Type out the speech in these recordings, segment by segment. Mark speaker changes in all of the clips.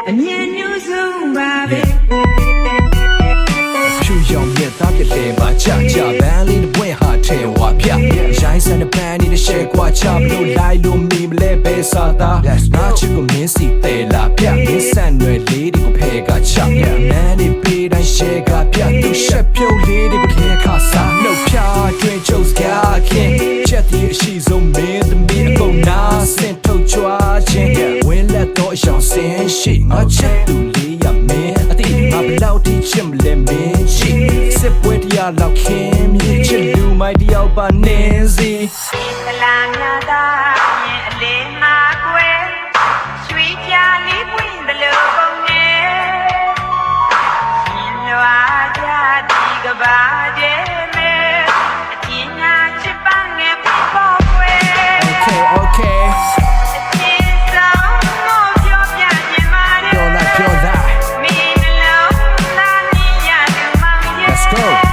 Speaker 1: အမြင်မျိုးစုံပါပဲ
Speaker 2: ဖြူရောင်မြက်သားပြတဲ့ပါချချဘန်းလေးတစ်ပွင့်ဟာထဲဝါပြရိုင်းစံတဲ့ပန်းနေတဲ့ရှဲကွာချဘလို့လိုက်လို့မိမလဲဘဲစားသားငါချစ်ကိုမင်းစီတဲလာပြမင်းဆန်ွယ်လေးတွေကိုဖဲကချမန်းနေပေးတိုင်းရှဲကပြသူရှက်ပြုတ်လေးတွေကိုထဲခါစားနှုတ်ဖြာတွင်ချုပ်စကားခင်ချက်ဒီအရှိဆုံးမင်းသမီးအကုန်နာစင်ထုတ်ချွားခြင်းဝင်းလက်တော့ရှောင်စင်ရှိငါချက်သူလေးရမင်းအတိငါဘလောက်ထိချစ်မလဲမင်းရှိစစ်ပွဲတရားလောက်ခင်မြစ်ချစ်လူမိုက်တယောက်ပါနေစီ
Speaker 1: ကလာများသာရင်အလေးမှာကွယ်ရွှေပြာလေးပွင့်တယ်လို့ပုံနေရှင်လွာကြဒီကဘာကျဲမဲအချင်းညာချစ်ပန်းငယ်ဖြစ်ပေါ်ကွယ်
Speaker 2: Okay Let's go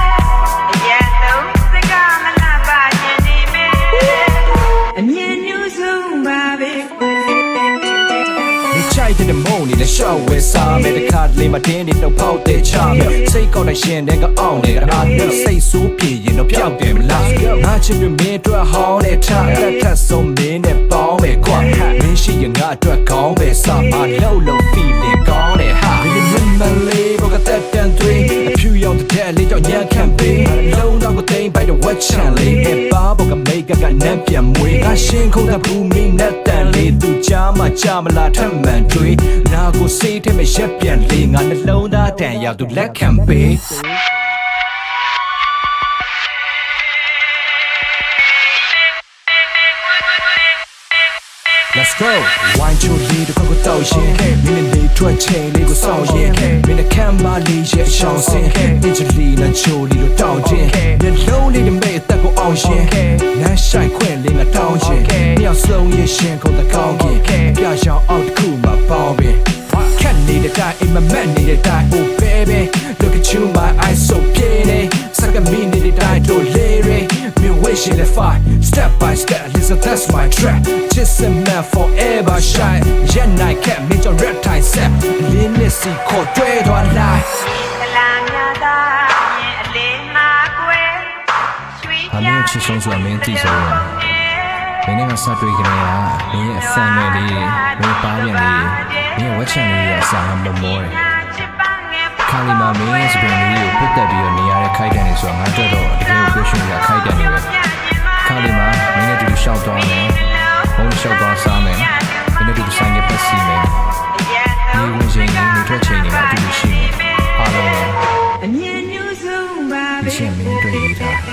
Speaker 2: တဲ့မုံနေလဲရှောက်ဝဲစားမယ်တခါတလေမတင်းနေတော့ဖောက်တဲ့ချမယ်စိတ်ကောက်တဲ့ရှင်တဲ့ကအောင်နေတာအားနဲ့စိတ်ဆိုးပြေရင်တော့ပျောက်တယ်မလားငါချစ်ပြီးမင်းအတွက်ဟောင်းတဲ့ထားတက်ထက်ဆုံးမင်းနဲ့ပေါင်းမယ်ကွာမင်းရှိရင်ငါအတွက်ကောင်းပဲစားမလို့ feeling ကောင်းတယ်ဟာဒီမလေးဘောကတက်တန်သွေးအဖြူရောင်တဲ့လေးကြောင့်ညံခံပေးလုံးတော့ကိုသိမ့်ပိုက်တော့ဝက်ချန်လေးအပါဘောကမိတ်ကနက်ပြန်မွေးငါရှင်းခုံတဲ့ဘူးမင်းနဲ့တန်လေးသူချာမချမလားထမှန်တွေနာကိုစေးထဲမှာရက်ပြန်လေးငါနှလုံးသားတန်ရောက်သူလက်ခံပေး Let's go ဝိုင်းချိုလေးတစ်ခုတောက်ရင်မင်းလေးထွက်ချိန်လေးကိုစောင့်ရင်မင်းကမ်းမလေးရဲ့ရှောင်းစင်အင်ဂျလီနာချိုလေးတို့တောင်းခြင်းမျက်လုံးလေးတွေမဲ့တက်ကိုအောင်ရှင်နမ်းဆိုင်ခွင့်လေးငါတောင်းခြင်းတယောက်ဆုံးရဲ့ရှင်ကုန်တကောင်းကင်ပြရှောင်းအောက်တစ်ခုမှာပေါင်းပင်ခက်နေတဲ့တိုင်းအိမ်မမက်နေတဲ့တိုင်း Oh baby look at you my eyes so pretty စကားမင်းနေတဲ့တိုင်းတို့လေးရme wishing the fight step by step listen that's my track just a man forever shine yeah night can't make your red tie set limit see call တွေ့သွားလိုက်
Speaker 1: ကလာများသာရင်အလေးမှာကွယ်ရွှေပြာ
Speaker 2: ချစ်ဆုံးဆိုတာမင်းသိဆုံးရမင်းနဲ့ငါစတွေ့ကြရမင်းရဲ့အဆန်နဲ့လေးမင်းပါပြန်လေးမင်းရဲ့ဝက်ချန်လေးရဲ့အစာငါမမောတယ်ခါလီမာမင်းရဲ့စပင်လေးကိုပတ်သက်ပြီးတော့နေရတဲ့ခိုက်တန်နေဆိုတာငါတို့တော့တကယ်ကိုရှင်ရခိုက်တန်နေပဲခါလီမာမင်းနဲ့တူရှောက်သွားမယ်ဘုံရှောက်သွားစားမယ်မင်းနဲ့တူဆိုင်ရပတ်စီမယ်နေဝင်ချိန်နေထွက်ချိန်နေမှာအတူတူရှိမယ်အားလုံးလည်း
Speaker 1: အမြင်မျိုးစုံပါပဲ
Speaker 2: ဒီရှင်မင်းတွေ့ရတာ